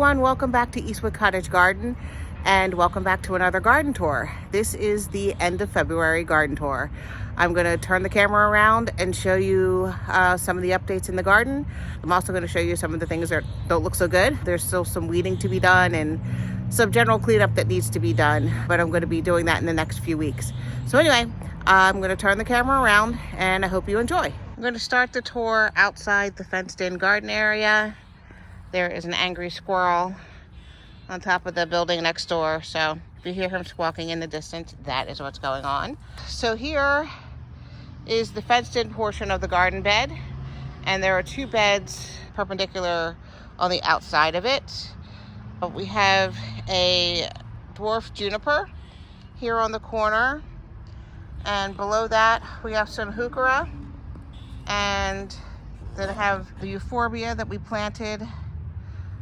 everyone, welcome back to Eastwick Cottage Garden and welcome back to another garden tour. This is the end of February garden tour. I'm going to turn the camera around and show you some of the updates in the garden. I'm also going to show you some of the things that don't look so good. There's still some weeding to be done and some general cleanup that needs to be done, but I'm going to be doing that in the next few weeks. So anyway, I'm going to turn the camera around and I hope you enjoy. I'm going to start the tour outside the fenced-in garden area. There is an angry squirrel on top of the building next door. So if you hear him squawking in the distance, that is what's going on. So here is the fenced-in portion of the garden bed. And there are two beds perpendicular on the outside of it. We have a dwarf juniper here on the corner. And below that, we have some heuchera. And then I have the euphorbia that we planted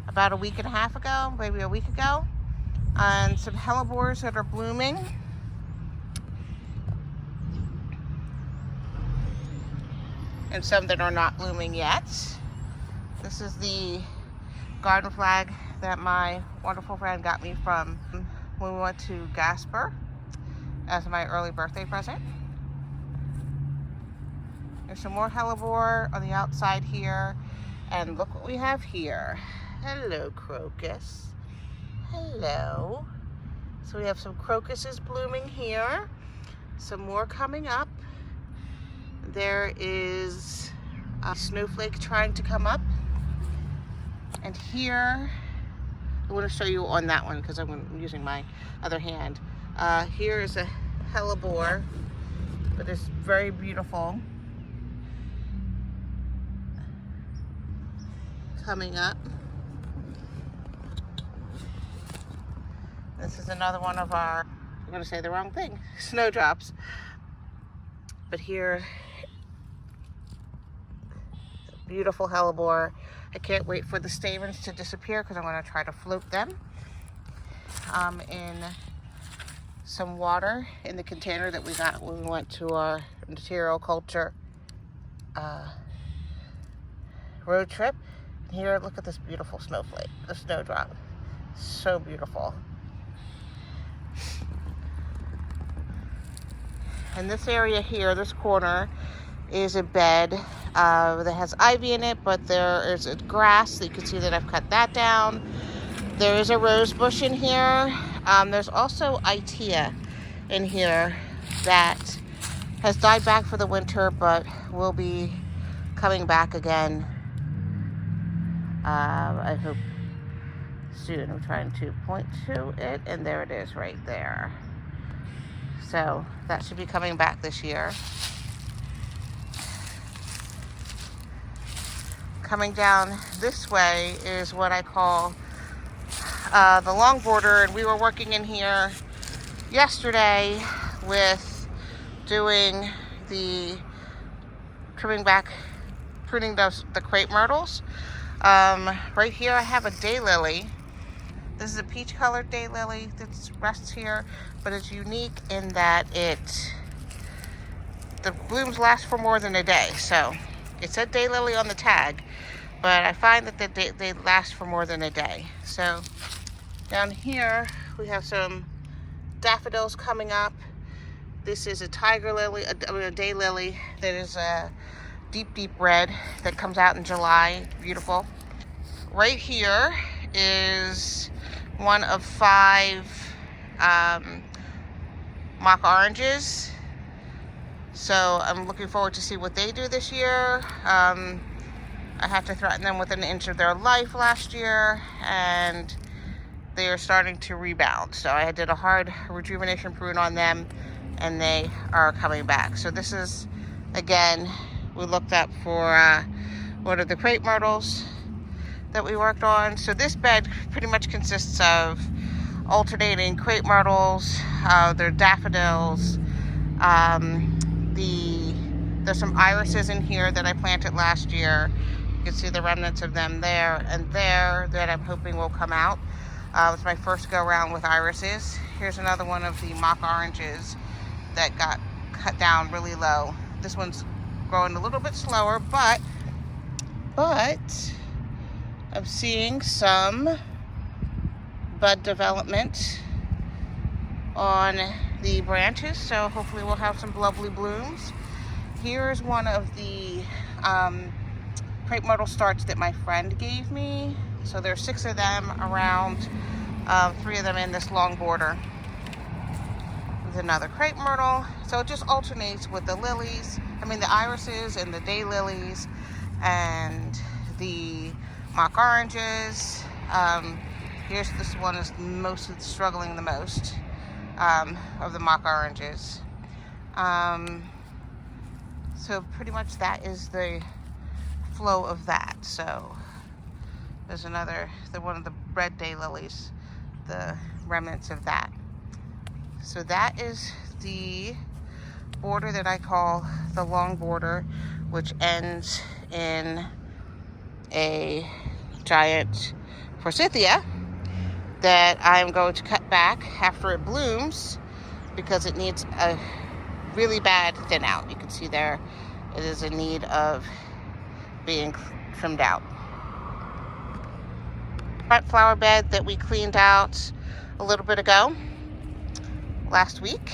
about a week and a half ago, maybe a week ago, and some hellebores that are blooming. And some that are not blooming yet. This is the garden flag that my wonderful friend got me from when we went to Gasper as my early birthday present. There's some more hellebore on the outside here. And look what we have here. Hello, crocus. Hello. So we have some crocuses blooming here. Some more coming up. There is a snowflake trying to come up. And here, I want to show you on that one because I'm using my other hand. Here is a hellebore, but it's very beautiful. Coming up. This is another one of our, I'm going to say the wrong thing, snowdrops. But here, beautiful hellebore. I can't wait for the stamens to disappear because I'm going to try to float them in some water in the container that we got when we went to our material culture road trip. Here, look at this beautiful snowflake, the snowdrop. So beautiful. And this area here, this corner, is a bed that has ivy in it, but there is a grass, so you can see that I've cut that down. There is a rose bush in here. There's also Itea in here that has died back for the winter, but will be coming back again. I hope soon. I'm trying to point to it, and there it is right there. So that should be coming back this year. Coming down this way is what I call the long border, and we were working in here yesterday with doing the pruning the crepe myrtles. Right here I have a daylily. This is a peach colored daylily that rests here, but it's unique in that the blooms last for more than a day. So it said daylily on the tag, but I find that they last for more than a day. So down here we have some daffodils coming up. This is a tiger lily, a daylily that is a deep red that comes out in July. It's beautiful. Right here is one of 5 mock oranges. So I'm looking forward to see what they do this year. I have to threaten them with an inch of their life last year, and they are starting to rebound. So I did a hard rejuvenation prune on them, and they are coming back. So this is, again, we looked up for one of the crepe myrtles that we worked on. So this bed pretty much consists of alternating crepe myrtles, their daffodils. There's some irises in here that I planted last year. You can see the remnants of them there and there that I'm hoping will come out. It's my first go around with irises. Here's another one of the mock oranges that got cut down really low. This one's growing a little bit slower, but I'm seeing some bud development on the branches, so hopefully we'll have some lovely blooms. Here's one of the crepe myrtle starts that my friend gave me. So there's 6 of them around, 3 of them in this long border. There's another crepe myrtle. So it just alternates with the lilies, the irises and the daylilies and the mock oranges. Here's this one is mostly struggling the most of the mock oranges. So pretty much that is the flow of that. So there's one of the red daylilies, the remnants of that. So that is the border that I call the long border, which ends in a giant forsythia that I'm going to cut back after it blooms because it needs a really bad thin out. You can see there it is in need of being trimmed out. Front flower bed that we cleaned out a little bit ago, last week.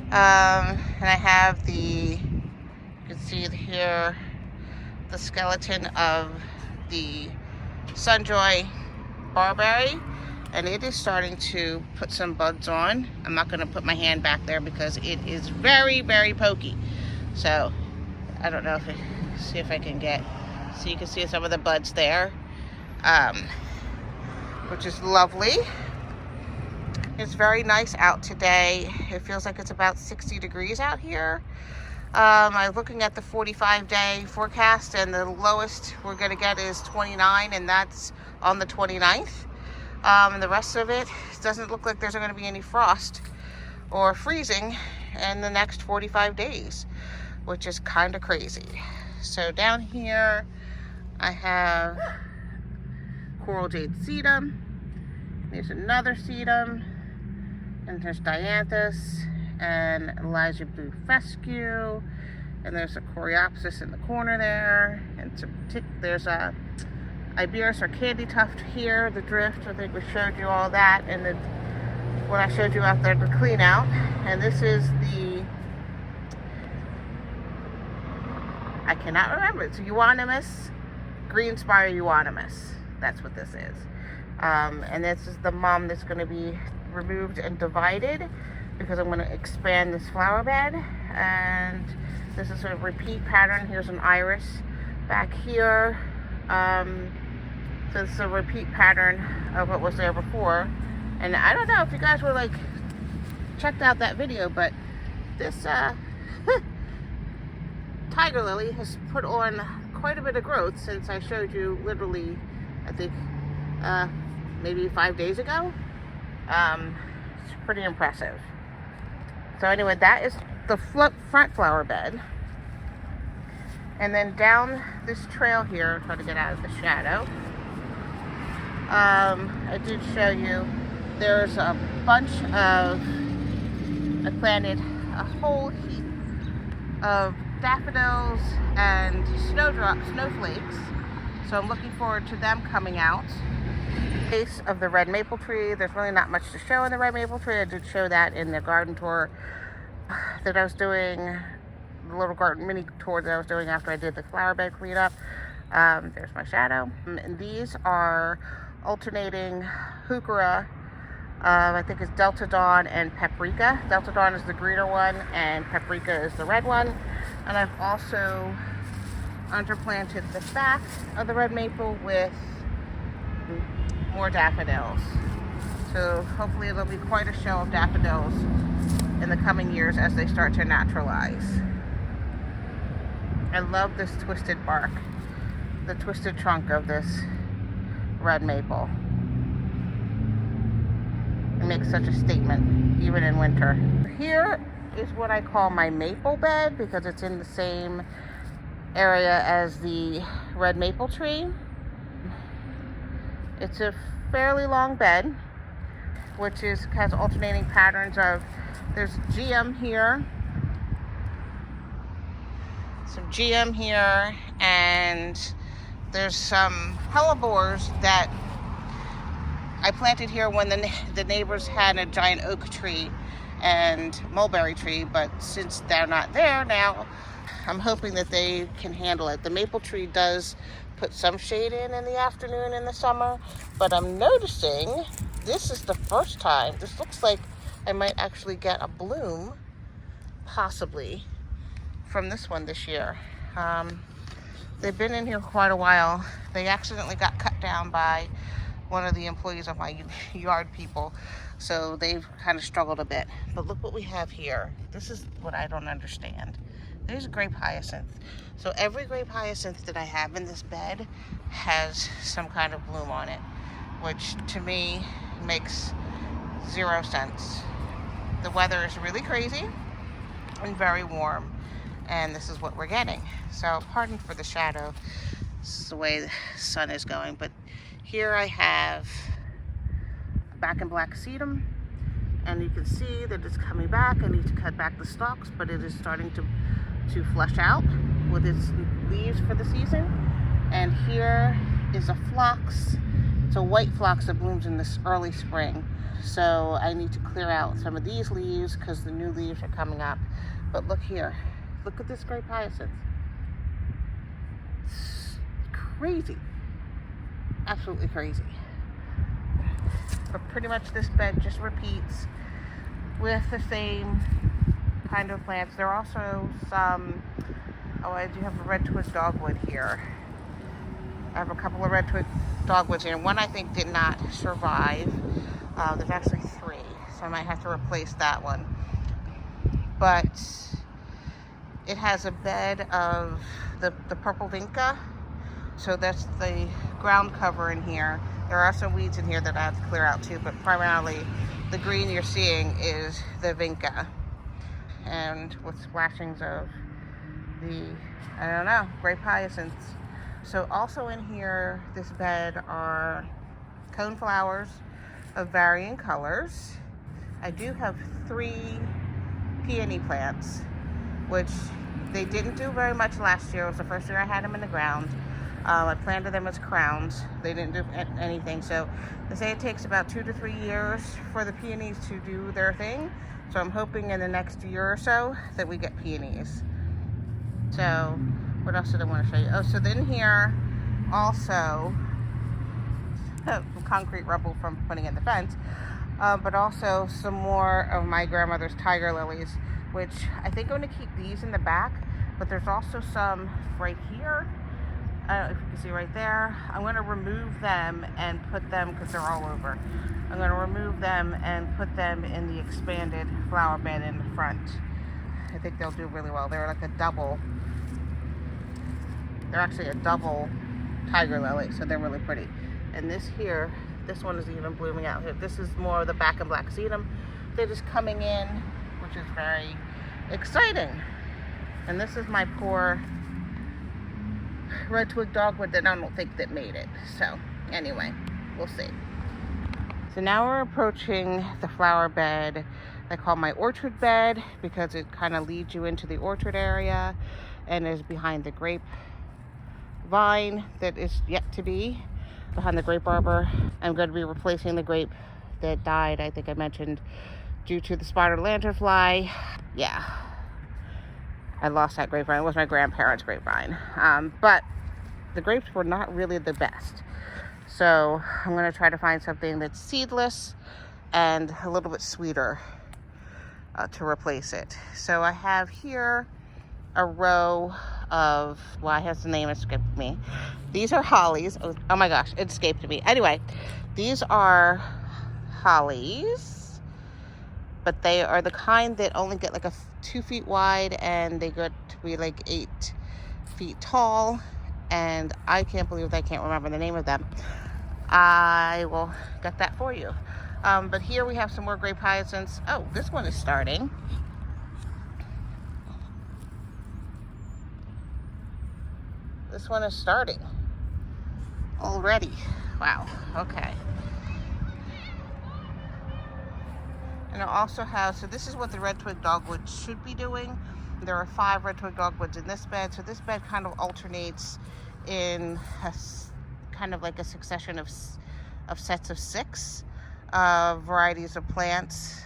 And I have you can see here, the skeleton of the Sunjoy barberry, and it is starting to put some buds on. I'm not going to put my hand back there because it is very, very pokey. So I don't know see if I can so you can see some of the buds there, which is lovely. It's very nice out today. It feels like it's about 60 degrees out here. I'm looking at the 45-day forecast, and the lowest we're going to get is 29, and that's on the 29th. And the rest of it doesn't look like there's going to be any frost or freezing in the next 45 days, which is kind of crazy. So down here, I have coral jade sedum. There's another sedum. And there's dianthus and Elijah blue fescue. And there's a coreopsis in the corner there. And there's a Iberis or candy tuft here, the drift. I think we showed you all that. And then when I showed you out there to clean out. And this is I cannot remember. It's euonymus, green spire euonymus. That's what this is. And this is the mom that's going to be removed and divided because I'm going to expand this flower bed. And this is sort of repeat pattern. Here's an iris back here. So it's a repeat pattern of what was there before. And I don't know if you guys were checked out that video, but this tiger lily has put on quite a bit of growth since I showed you literally, I think, maybe 5 days ago. It's pretty impressive. So anyway, that is the front flower bed. And then down this trail here, try to get out of the shadow. I did show you there's a bunch of, I planted a whole heap of daffodils and snowflakes. So I'm looking forward to them coming out. Base of the red maple tree. There's really not much to show in the red maple tree. I did show that in the garden tour that I was doing, the little garden mini tour that I was doing after I did the flower bed cleanup. There's my shadow. And these are alternating heuchera. I think it's Delta Dawn and Paprika. Delta Dawn is the greener one and Paprika is the red one. And I've also underplanted the back of the red maple with more daffodils. So hopefully there'll be quite a show of daffodils in the coming years as they start to naturalize. I love this twisted bark, the twisted trunk of this red maple. It makes such a statement even in winter. Here is what I call my maple bed because it's in the same area as the red maple tree. It's a fairly long bed, which has alternating patterns of, there's GM here, some GM here, and there's some hellebores that I planted here when the neighbors had a giant oak tree and mulberry tree, but since they're not there now, I'm hoping that they can handle it. The maple tree does put some shade in the afternoon in the summer, but I'm noticing this is the first time. This looks like I might actually get a bloom, possibly, from this one this year. They've been in here quite a while. They accidentally got cut down by one of the employees of my yard people, so they've kind of struggled a bit. But look what we have here. This is what I don't understand. There's a grape hyacinth. So every grape hyacinth that I have in this bed has some kind of bloom on it, which to me makes 0 sense. The weather is really crazy and very warm, and this is what we're getting. So pardon for the shadow. This is the way the sun is going, but here I have back and black sedum, and you can see that it's coming back. I need to cut back the stalks, but it is starting to flush out with its leaves for the season. And here is a phlox. It's a white phlox that blooms in this early spring. So I need to clear out some of these leaves because the new leaves are coming up. But look here. Look at this grape hyacinth. It's crazy. Absolutely crazy. But pretty much this bed just repeats with the same kind of plants. There are also some, I do have a red twig dogwood here. I have a couple of red twig dogwoods here. One I think did not survive. There's actually 3, so I might have to replace that one. But it has a bed of the purple vinca, so that's the ground cover in here. There are some weeds in here that I have to clear out too, but primarily the green you're seeing is the vinca, and with splashings of the, I don't know, grape hyacinths. So also in here, this bed are coneflowers of varying colors. I do have 3 peony plants, which they didn't do very much last year. It was the first year I had them in the ground. I planted them as crowns. They didn't do anything. So they say it takes about 2 to 3 years for the peonies to do their thing. So I'm hoping in the next year or so that we get peonies. So what else did I want to show you? Oh, so then here also concrete rubble from putting in the fence, but also some more of my grandmother's tiger lilies, which I think I'm going to keep these in the back, but there's also some right here. I don't know if you can see right there. I'm going to remove them and put them, because they're all over, I'm going to remove them and put them in the expanded flower bed in the front. I think they'll do really well. They're like a double, they're actually a double tiger lily, so they're really pretty. And this here, this one is even blooming out here. This is more of the back and black sedum that is coming in, which is very exciting. And this is my poor red twig dogwood that I don't think that made it. So anyway, we'll see. So now we're approaching the flower bed I call my orchard bed, because it kind of leads you into the orchard area and is behind the grape vine that is yet to be, behind the grape arbor. I'm going to be replacing the grape that died, I think I mentioned, due to the spotted lanternfly. Yeah, I lost that grapevine. It was my grandparents' grapevine. But the grapes were not really the best. So I'm going to try to find something that's seedless and a little bit sweeter to replace it. So I have here a row of, why has the name escaped me? These are hollies. Oh my gosh, it escaped me. Anyway, these are hollies, but they are the kind that only get like 2 feet wide, and they get to be like 8 feet tall. And I can't believe I can't remember the name of them. I will get that for you. But here we have some more grape hyacinths. Oh, this one is starting. This one is starting already. Wow, okay. And I also have, so this is what the red twig dogwood should be doing. There are 5 red twig dogwoods in this bed. So this bed kind of alternates in kind of like a succession of of sets of 6 varieties of plants.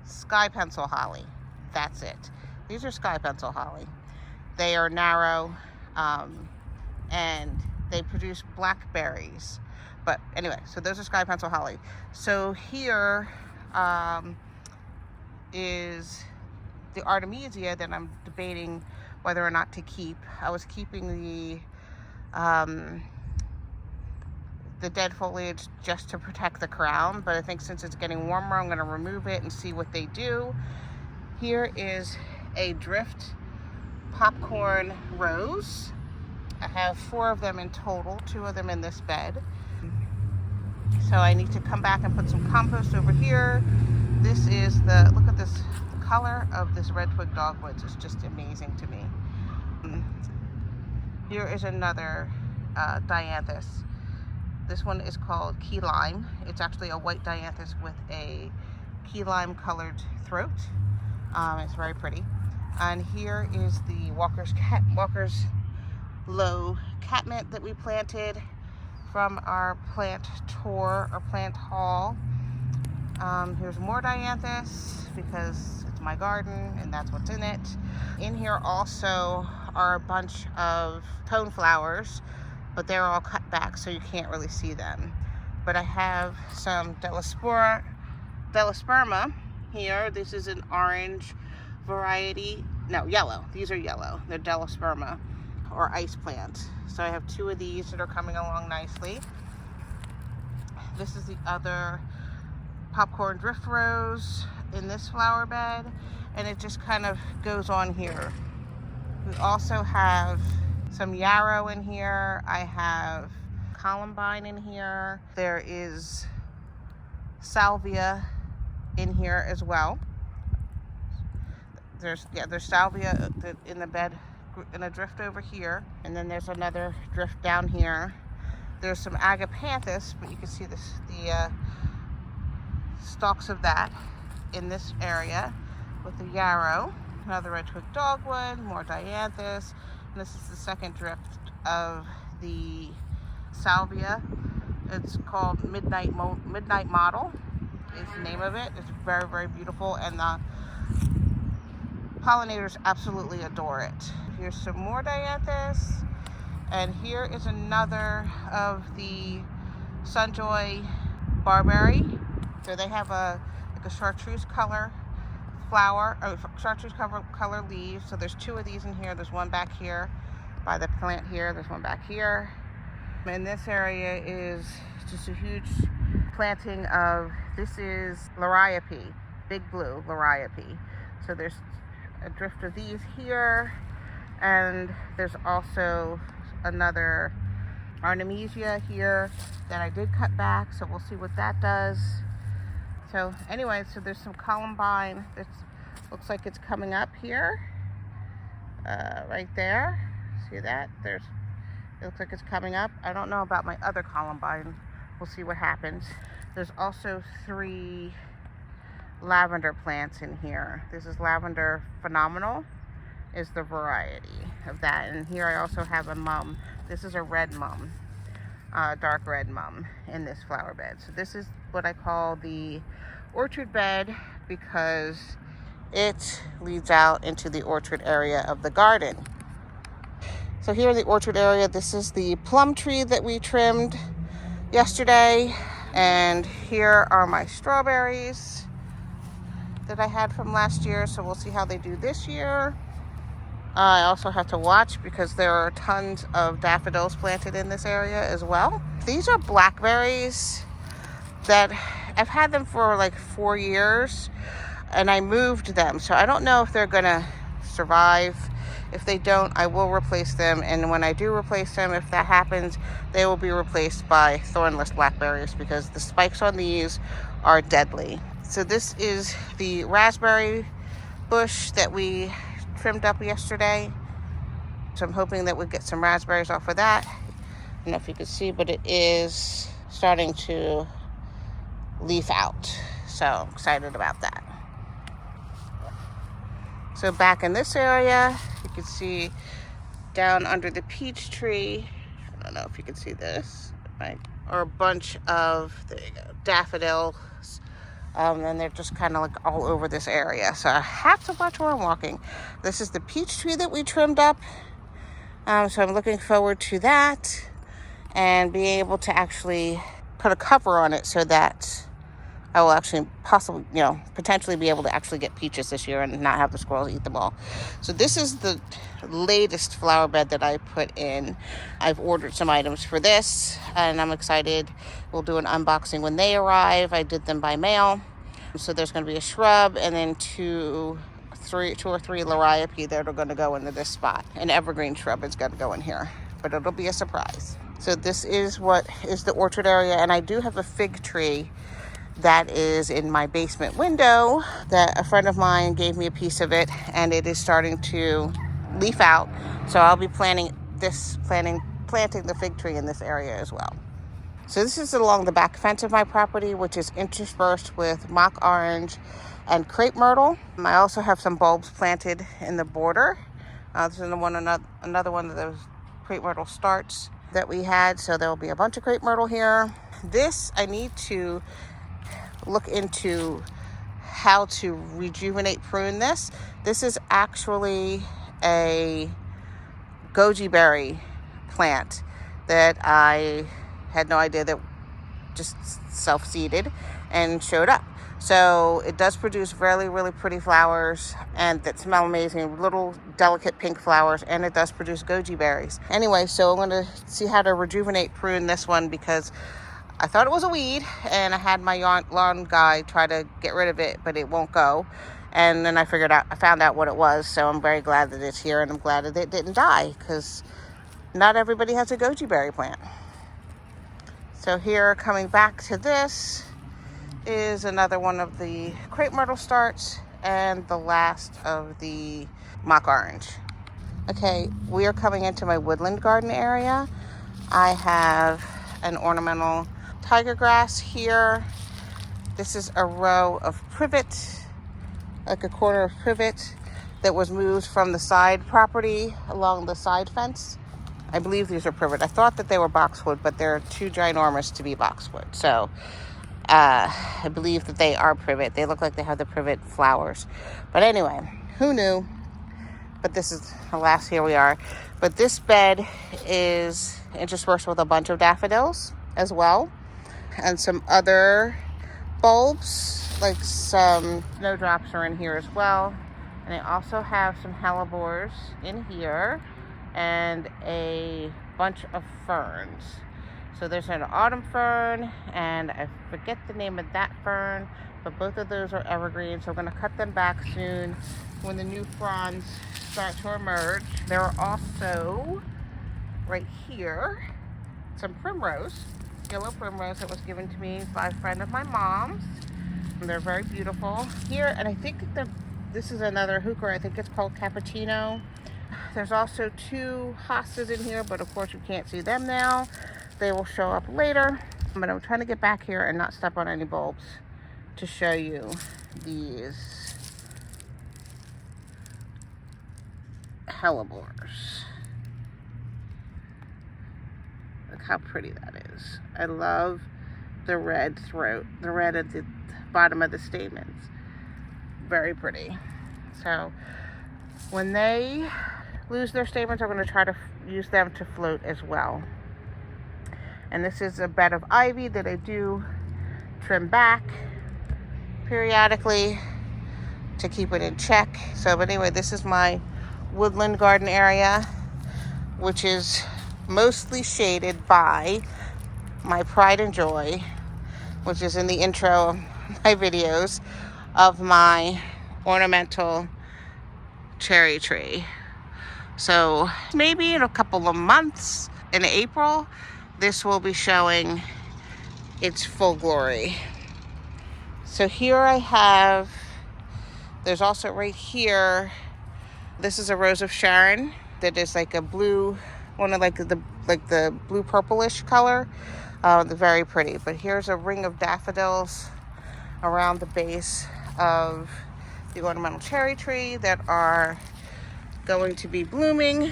Sky pencil holly, that's it. These are sky pencil holly. They are narrow, and they produce blackberries. But anyway, so those are sky pencil holly. So here is the Artemisia that I'm debating whether or not to keep. I was keeping the dead foliage just to protect the crown, but I think since it's getting warmer, I'm going to remove it and see what they do. Here is a drift popcorn rose. I have 4 of them in total, 2 of them in this bed. So I need to come back and put some compost over here. This is look at this, the color of this red twig dogwoods is just amazing to me. Here is another dianthus. This one is called key lime. It's actually a white dianthus with a key lime colored throat. It's very pretty. And here is the Walker's Low catmint that we planted from our plant tour or plant haul. Here's more dianthus because it's my garden and that's what's in it. In here also are a bunch of cone flowers, but they're all cut back so you can't really see them. But I have some Delosperma here. This is an orange variety. No, yellow. These are yellow. They're Delosperma or ice plants. So I have 2 of these that are coming along nicely. This is the other popcorn drift rose in this flower bed, and it just kind of goes on here. We also have some yarrow in here. I have columbine in here. There is salvia in here as well. There's salvia in the bed in a drift over here, and then there's another drift down here. There's some agapanthus, but you can see the stalks of that in this area with the yarrow. Another red twig dogwood, more dianthus. And this is the second drift of the salvia. It's called Midnight Model is the name of it. It's very, very beautiful, and the pollinators absolutely adore it. Here's some more dianthus, and here is another of the Sunjoy barberry. So they have like a chartreuse color flower, or chartreuse color leaves. So there's 2 of these in here. There's one back here by the plant here. There's one back here. And this area is just a huge planting of, this is Liriope, big blue Liriope. So there's a drift of these here, and there's also another Artemisia here that I did cut back, so we'll see what that does. So anyway, so there's some columbine that looks like it's coming up here, right there. See that? It looks like it's coming up. I don't know about my other columbine. We'll see what happens. There's also 3 lavender plants in here. This is Lavender Phenomenal is the variety of that. And here I also have a mum. This is a red mum, dark red mum in this flower bed. So this is what I call the orchard bed because it leads out into the orchard area of the garden. So here in the orchard area, this is the plum tree that we trimmed yesterday. And here are my strawberries that I had from last year. So we'll see how they do this year. I also have to watch because there are tons of daffodils planted in this area as well. These are blackberries that I've had them for like 4 years, and I moved them. So I don't know if they're gonna survive. If they don't, I will replace them. And when I do replace them, if that happens, they will be replaced by thornless blackberries because the spikes on these are deadly. So this is the raspberry bush that we trimmed up yesterday. So I'm hoping that we'll get some raspberries off of that. I don't know if you can see, but it is starting to leaf out. So I'm excited about that. So back in this area, you can see down under the peach tree. I don't know if you can see this. My are a bunch of, there you go, daffodils. And they're just kind of like all over this area. So I have to watch where I'm walking. This is the peach tree that we trimmed up. So I'm looking forward to that and being able to actually put a cover on it so that I will actually possibly, potentially be able to actually get peaches this year and not have the squirrels eat them all. So this is the latest flower bed that I put in. I've ordered some items for this and I'm excited. We'll do an unboxing when they arrive. I did them by mail. So there's going to be a shrub and then two or three liriope that are going to go into this spot. An evergreen shrub is going to go in here, but it'll be a surprise. So this is what is the orchard area, and I do have a fig tree that is in my basement window that a friend of mine gave me a piece of it, and it is starting to leaf out. So I'll be planting the fig tree in this area as well. So this is along the back fence of my property, which is interspersed with mock orange and crepe myrtle. I also have some bulbs planted in the border. This is another one of those crepe myrtle starts that we had. So there will be a bunch of crepe myrtle here. This, I need to look into how to rejuvenate prune this. This is actually a goji berry plant that I had no idea that just self-seeded and showed up. So it does produce really, really pretty flowers and that smell amazing, little delicate pink flowers, and it does produce goji berries. Anyway, so I'm going to see how to rejuvenate prune this one because I thought it was a weed and I had my lawn guy try to get rid of it, but it won't go. And then I found out what it was. So I'm very glad that it's here and I'm glad that it didn't die because not everybody has a goji berry plant. So here, coming back to this, is another one of the crepe myrtle starts and the last of the mock orange. Okay, we are coming into my woodland garden area. I have an ornamental tiger grass here. This is a row of privet, like a corner of privet that was moved from the side property along the side fence. I believe these are privet. I thought that they were boxwood, but they're too ginormous to be boxwood. So I believe that they are privet. They look like they have the privet flowers. But anyway, who knew? But this is, alas, here we are. But this bed is interspersed with a bunch of daffodils as well. And some other bulbs, like some snowdrops are in here as well. And I also have some hellebores in here and a bunch of ferns. So there's an autumn fern, and I forget the name of that fern, but both of those are evergreen, so I'm going to cut them back soon when the new fronds start to emerge. There are also, right here, some primrose, yellow primrose that was given to me by a friend of my mom's. And they're very beautiful. Here, and I think this is another hooker, I think it's called Cappuccino. There's also two hostas in here, but of course you can't see them now. They will show up later. But I'm trying to get back here and not step on any bulbs to show you these hellebores. Look how pretty that is. I love the red throat, the red at the bottom of the stamens. Very pretty. So when they lose their stamens, I'm going to try to use them to float as well. And this is a bed of ivy that I do trim back periodically to keep it in check. So, but anyway, this is my woodland garden area, which is mostly shaded by my pride and joy, which is in the intro of my videos, of my ornamental cherry tree. So maybe in a couple of months, in April, this will be showing its full glory. So here I have, there's also right here, this is a Rose of Sharon that is like a blue, one of like the blue purplish color. They're very pretty. But here's a ring of daffodils around the base of the ornamental cherry tree that are going to be blooming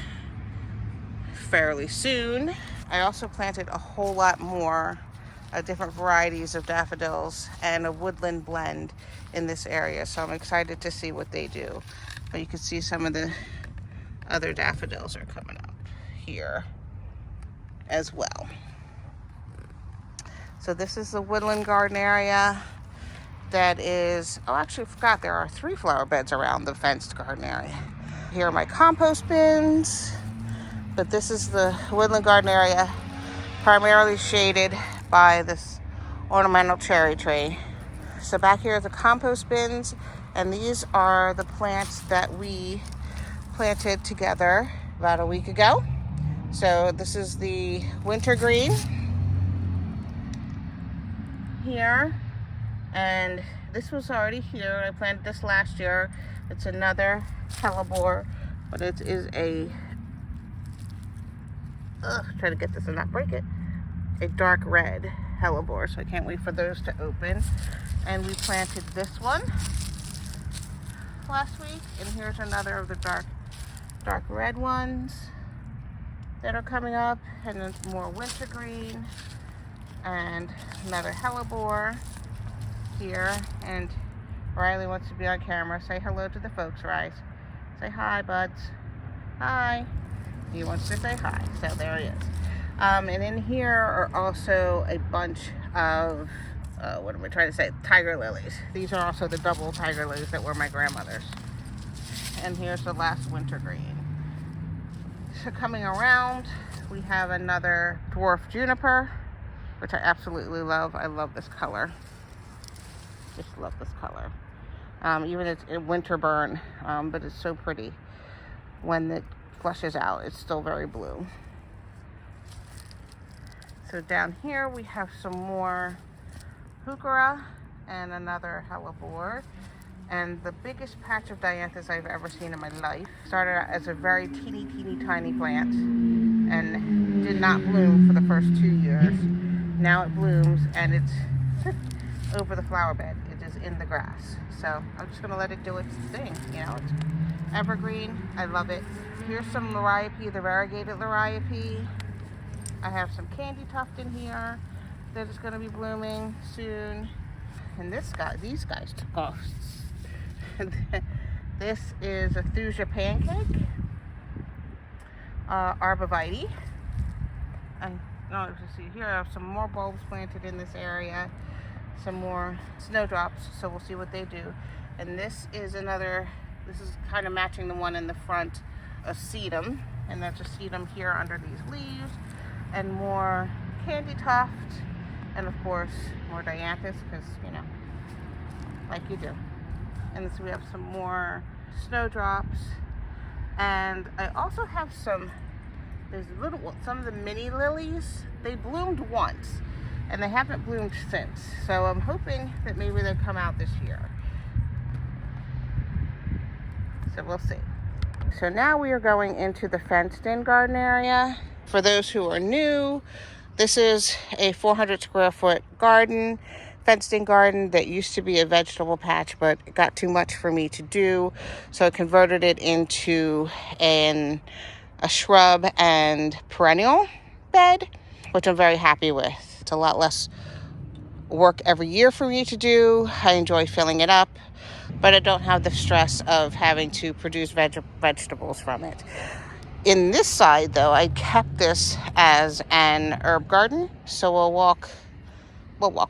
fairly soon. I also planted a whole lot more different varieties of daffodils and a woodland blend in this area. So I'm excited to see what they do. But you can see some of the other daffodils are coming up here as well. So this is the woodland garden area that is, oh, actually I forgot there are 3 flower beds around the fenced garden area. Here are my compost bins, but this is the woodland garden area, primarily shaded by this ornamental cherry tree. So back here are the compost bins, and these are the plants that we planted together about a week ago. So this is the wintergreen here, and this was already here. I planted this last year. It's another hellebore, but it is a, try to get this and not break it, a dark red hellebore, so I can't wait for those to open. And we planted this one last week, and here's another of the dark red ones that are coming up, and then some more wintergreen and another hellebore here. And Riley wants to be on camera. Say hello to the folks, Rise. Say hi, buds. Hi. He wants to say hi, so there he is. And in here are also a bunch of, what am I trying to say? Tiger lilies. These are also the double tiger lilies that were my grandmother's. And here's the last wintergreen. So coming around, we have another dwarf juniper, which I absolutely love. I love this color. Just love this color. Even it's a winter burn, but it's so pretty. When it flushes out, it's still very blue. So down here we have some more heuchera and another hellebore. And the biggest patch of dianthus I've ever seen in my life. Started out as a very teeny tiny plant and did not bloom for the first 2 years. Now it blooms, and it's over the flower bed. It is in the grass. So I'm just gonna let it do its thing. You know, it's evergreen. I love it. Here's some liriope, the variegated liriope. I have some candy tuft in here that is gonna be blooming soon. And these guys took off. This is a thuja pancake, arborvitae. And no, let's see, here I have some more bulbs planted in this area, some more snowdrops, so we'll see what they do. And this is kind of matching the one in the front, a sedum, and that's a sedum here under these leaves, and more candy tuft, and of course more dianthus, because, you know, like you do. And so we have some more snowdrops, and I also have some of the mini lilies. They bloomed once, and they haven't bloomed since. So I'm hoping that maybe they'll come out this year. So we'll see. So now we are going into the fenced-in garden area. For those who are new, this is a 400 square foot garden, fenced-in garden that used to be a vegetable patch, but it got too much for me to do, so I converted it into a shrub and perennial bed, which I'm very happy with. It's a lot less work every year for me to do. I enjoy filling it up, but I don't have the stress of having to produce vegetables from it. In this side, though, I kept this as an herb garden, so we'll walk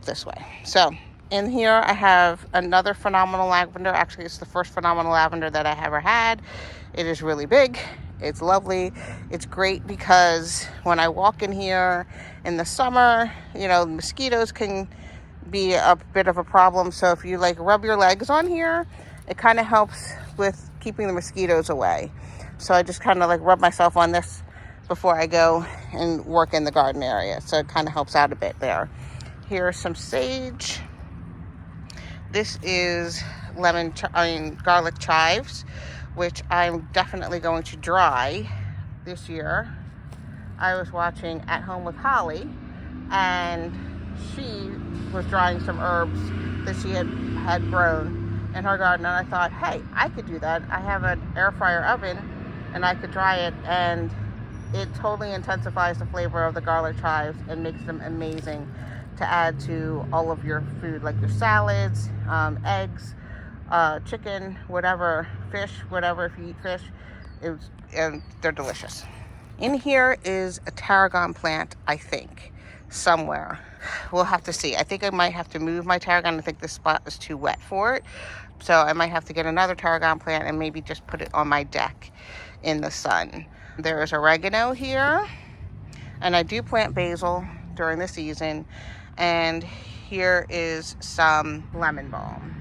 this way. So in here I have another phenomenal lavender. Actually, it's the first phenomenal lavender that I ever had. It is really big. It's lovely. It's great because when I walk in here in the summer, you know, mosquitoes can be a bit of a problem. So if you like rub your legs on here, it kind of helps with keeping the mosquitoes away. So I just kind of like rub myself on this before I go and work in the garden area. So it kind of helps out a bit there. Here's some sage. This is garlic chives, which I'm definitely going to dry this year. I was watching At Home with Holly, and she was drying some herbs that she had grown in her garden, and I thought, hey, I could do that. I have an air fryer oven, and I could dry it, and it totally intensifies the flavor of the garlic chives and makes them amazing. to add to all of your food, like your salads, eggs, chicken, whatever, fish, whatever, if you eat fish. And they're delicious. In here is a tarragon plant, I think, somewhere. We'll have to see. I think I might have to move my tarragon. I think this spot is too wet for it. So I might have to get another tarragon plant and maybe just put it on my deck in the sun. There is oregano here. And I do plant basil during the season. And here is some lemon balm.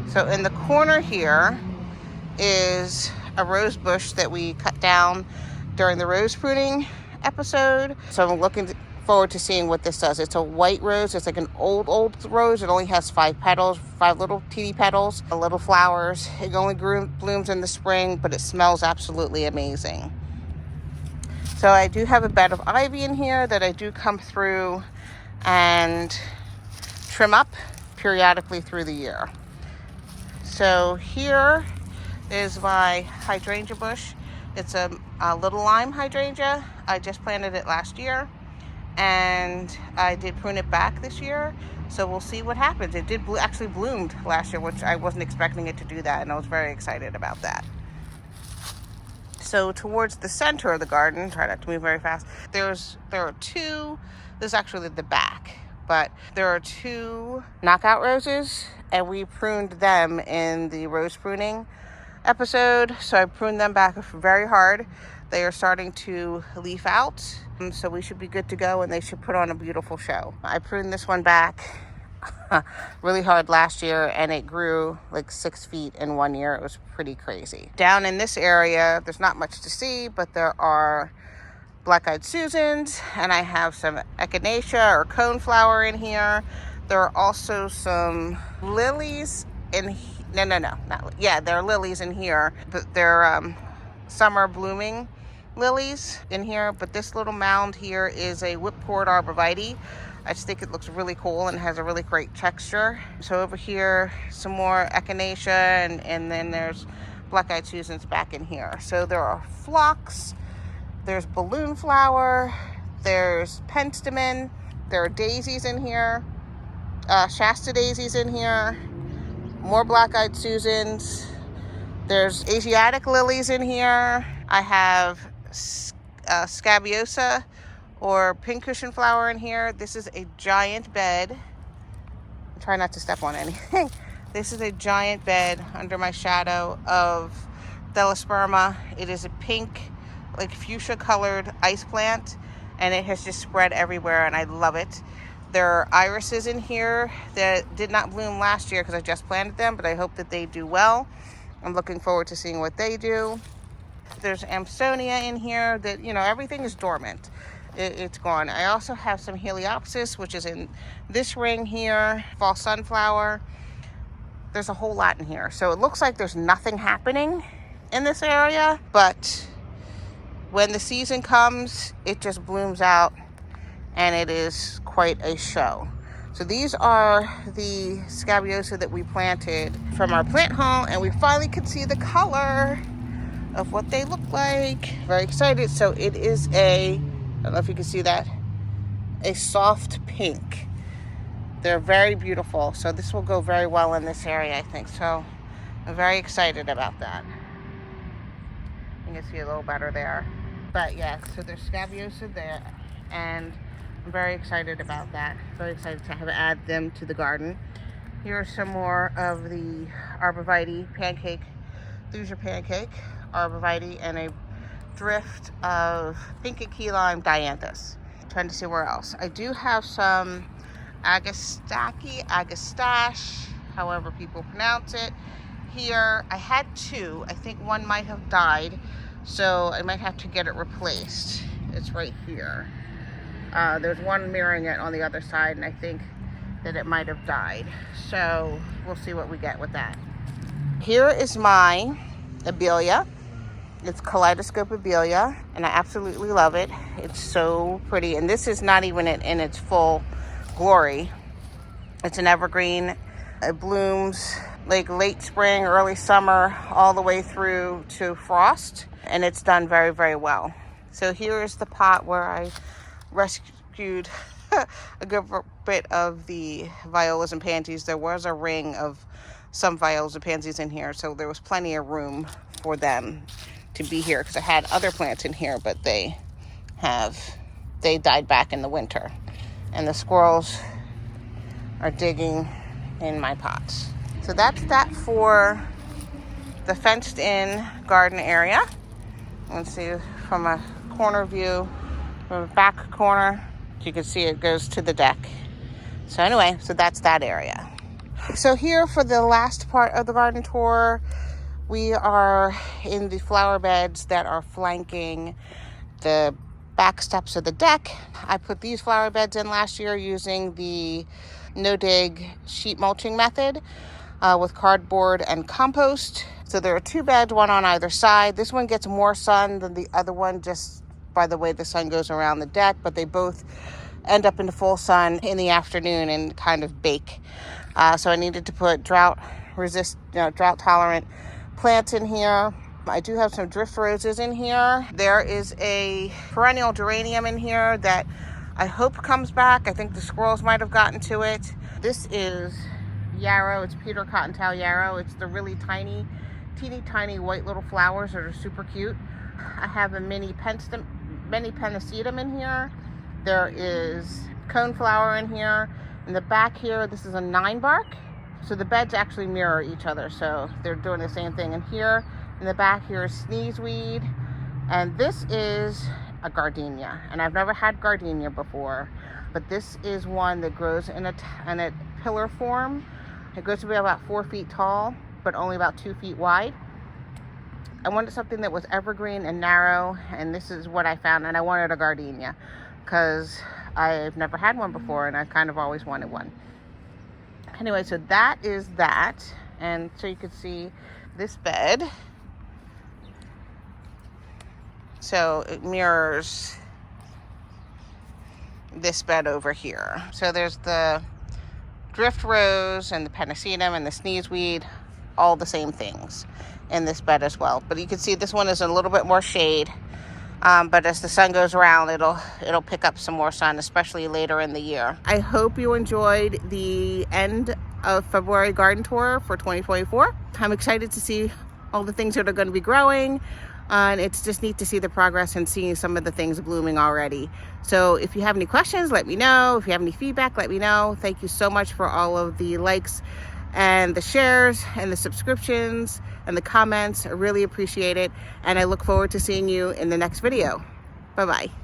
So in the corner here is a rose bush that we cut down during the rose pruning episode. So I'm looking forward to seeing what this does. It's a white rose. It's like an old rose. It only has 5 petals, 5 little teeny petals, little flowers. It only blooms in the spring, but it smells absolutely amazing. So I do have a bed of ivy in here that I do come through and trim up periodically through the year. So here is my hydrangea bush. It's a little lime hydrangea. I just planted it last year, and I did prune it back this year. So we'll see what happens. It did actually bloomed last year, which I wasn't expecting it to do that, and I was very excited about that. So towards the center of the garden, try not to move very fast, there are 2, this is actually the back, but there are 2 knockout roses, and we pruned them in the rose pruning episode. So I pruned them back very hard. They are starting to leaf out, so we should be good to go, and they should put on a beautiful show. I pruned this one back really hard last year, and it grew like 6 feet in 1 year. It was pretty crazy. Down in this area, there's not much to see, but there are black-eyed Susans, and I have some echinacea or coneflower in here. There are also some lilies in there are lilies in here, but they're summer blooming lilies in here. But this little mound here is a whipcord arborvitae. I just think it looks really cool and has a really great texture. So over here, some more echinacea, and then there's black-eyed Susans back in here. So there are phlox, there's balloon flower, there's penstemon, there are daisies in here, Shasta daisies in here, more black-eyed Susans. There's Asiatic lilies in here. I have scabiosa or pincushion flower in here. This is a giant bed. Try not to step on anything. This is a giant bed under my shadow of Delosperma. It is a pink, like fuchsia colored ice plant, and it has just spread everywhere, and I love it. There are irises in here that did not bloom last year because I just planted them, but I hope that they do well. I'm looking forward to seeing what they do. There's Amsonia in here that, everything is dormant. It's gone. I also have some Heliopsis, which is in this ring here, fall sunflower. There's a whole lot in here. So it looks like there's nothing happening in this area, but when the season comes, it just blooms out, and it is quite a show. So these are the scabiosa that we planted from our plant haul, and we finally could see the color of what they look like. Very excited. So it is I don't know if you can see that, a soft pink. They're very beautiful. So this will go very well in this area, I think. So I'm very excited about that. You can see a little better there. But yeah, so there's scabiosa there, and I'm very excited about that. Very excited to add them to the garden. Here are some more of the arborvitae pancake, thuja pancake, arborvitae, and a drift of pink and key lime dianthus. Trying to see where else. I do have some agastache, however people pronounce it. Here, I had 2. I think one might have died, so I might have to get it replaced. It's right here. There's one mirroring it on the other side, and I think that it might have died. So we'll see what we get with that. Here is my abelia. It's kaleidoscope abelia, and I absolutely love it. It's so pretty, and this is not even in its full glory. It's an evergreen. It blooms like late spring, early summer, all the way through to frost, and it's done very, very well. So here is the pot where I rescued a good bit of the violas and pansies. There was a ring of some violas and pansies in here, so there was plenty of room for them to be here, because I had other plants in here, but they died back in the winter, and the squirrels are digging in my pots. So that's that for the fenced in garden area. Let's see from a corner view, from the back corner, you can see it goes to the deck. So anyway, so that's that area. So here for the last part of the garden tour, we are in the flower beds that are flanking the back steps of the deck. I put these flower beds in last year using the no-dig sheet mulching method with cardboard and compost. So there are 2 beds, one on either side. This one gets more sun than the other one just by the way the sun goes around the deck, but they both end up in the full sun in the afternoon and kind of bake. So I needed to put drought tolerant plants in here. I do have some drift roses in here. There is a perennial geranium in here that I hope comes back. I think the squirrels might have gotten to it. This is yarrow. It's Peter Cottontail yarrow. It's the really tiny, teeny tiny white little flowers that are super cute. I have a mini pennisetum in here. There is coneflower in here. In the back here, this is a 9-bark. So the beds actually mirror each other, so they're doing the same thing. And here in the back here is sneezeweed, and this is a gardenia. And I've never had gardenia before, but this is one that grows in a pillar form. It grows to be about 4 feet tall, but only about 2 feet wide. I wanted something that was evergreen and narrow, and this is what I found. And I wanted a gardenia because I've never had one before, and I've kind of always wanted one. Anyway, so that is that. And so you can see this bed. So it mirrors this bed over here. So there's the drift rose and the pennisetum and the sneezeweed, all the same things in this bed as well. But you can see this one is a little bit more shade. But as the sun goes around, it'll pick up some more sun, especially later in the year. I hope you enjoyed the end of February garden tour for 2024. I'm excited to see all the things that are going to be growing. And it's just neat to see the progress and seeing some of the things blooming already. So if you have any questions, let me know. If you have any feedback, let me know. Thank you so much for all of the likes and the shares and the subscriptions and the comments. I really appreciate it. And I look forward to seeing you in the next video. Bye-bye.